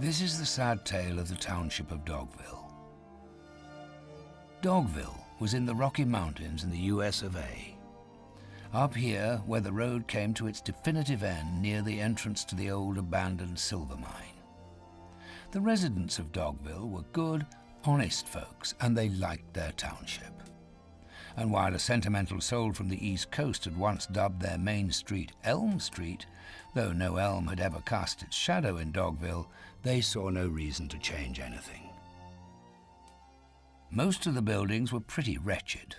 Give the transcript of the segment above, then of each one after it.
This is the sad tale of the township of Dogville. Dogville was in the Rocky Mountains in the US of A. Up here, where the road came to its definitive end near the entrance to the old abandoned silver mine. The residents of Dogville were good, honest folks, and they liked their township. And while a sentimental soul from the East Coast had once dubbed their main street Elm Street, though no elm had ever cast its shadow in Dogville, they saw no reason to change anything. Most of the buildings were pretty wretched,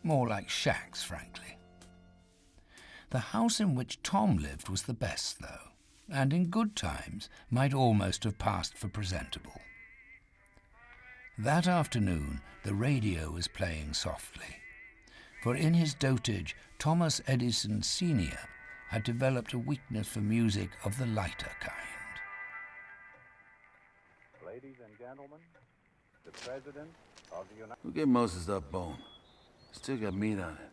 more like shacks, frankly. The house in which Tom lived was the best, though, and in good times might almost have passed for presentable. That afternoon, the radio was playing softly, for in his dotage, Thomas Edison Sr. had developed a weakness for music of the lighter kind. Ladies and gentlemen, the President of the United... Who gave Moses that bone? Still got meat on it.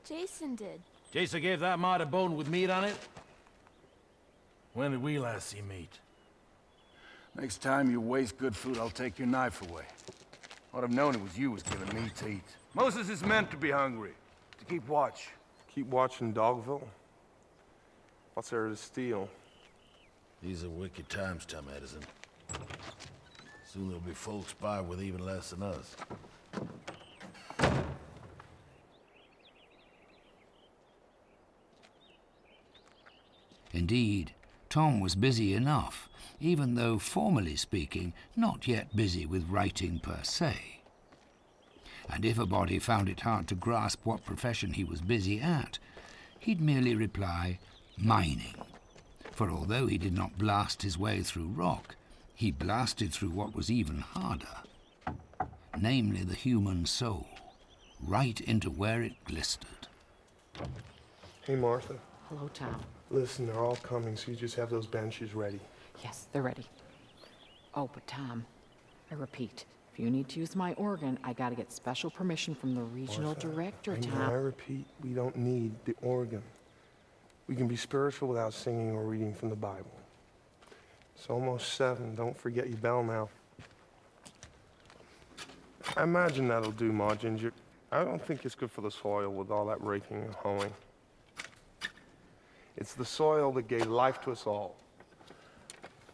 Jason did. Jason gave that mite a bone with meat on it? When did we last see meat? Next time you waste good food, I'll take your knife away. I'd have known it was you was giving me to eat. Moses is meant to be hungry, to keep watch. Keep watching Dogville? What's there to steal? These are wicked times, Tom Edison. Soon there'll be folks by with even less than us. Indeed, Tom was busy enough, even though, formally speaking, not yet busy with writing per se. And if a body found it hard to grasp what profession he was busy at, he'd merely reply, mining. For although he did not blast his way through rock, he blasted through what was even harder, namely the human soul, right into where it blistered. Hey, Martha. Hello, Tom. Listen, they're all coming, so you just have those benches ready. Yes, they're ready. Oh, but Tom, I repeat, if you need to use my organ, I gotta get special permission from the regional director, Tom. I repeat, we don't need the organ. We can be spiritual without singing or reading from the Bible. It's almost 7. Don't forget your bell now. I imagine that'll do, Ma Ginger. I don't think it's good for the soil with all that raking and hoeing. It's the soil that gave life to us all.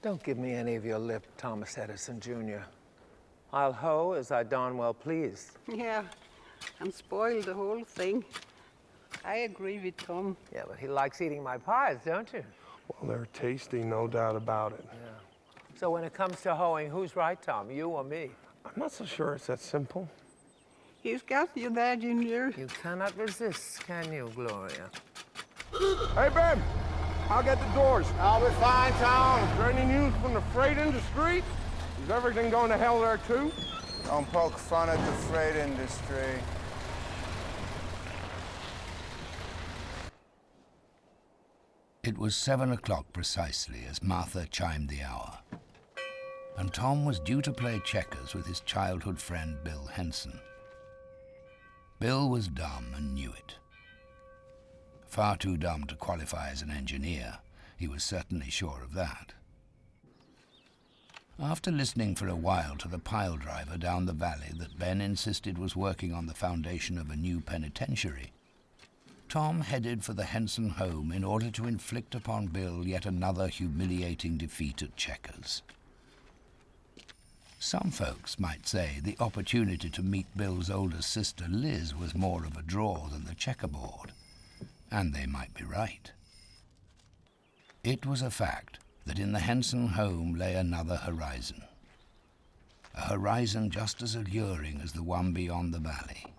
Don't give me any of your lip, Thomas Edison, Jr. I'll hoe as I darn well please. Yeah, and spoil the whole thing. I agree with Tom. Yeah, but he likes eating my pies, don't you? Well, they're tasty, no doubt about it. Yeah. So when it comes to hoeing, who's right, Tom, you or me? I'm not so sure it's that simple. He's got you there, Junior. You cannot resist, can you, Gloria? Hey, Ben, I'll get the doors. I'll be fine, Tom. Is there any news from the freight industry? Is everything going to hell there, too? Don't poke fun at the freight industry. It was 7 o'clock precisely as Martha chimed the hour, and Tom was due to play checkers with his childhood friend Bill Henson. Bill was dumb and knew it. Far too dumb to qualify as an engineer, he was certainly sure of that. After listening for a while to the pile driver down the valley that Ben insisted was working on the foundation of a new penitentiary, Tom headed for the Henson home in order to inflict upon Bill yet another humiliating defeat at checkers. Some folks might say the opportunity to meet Bill's older sister Liz was more of a draw than the checkerboard, and they might be right. It was a fact that in the Henson home lay another horizon, a horizon just as alluring as the one beyond the valley.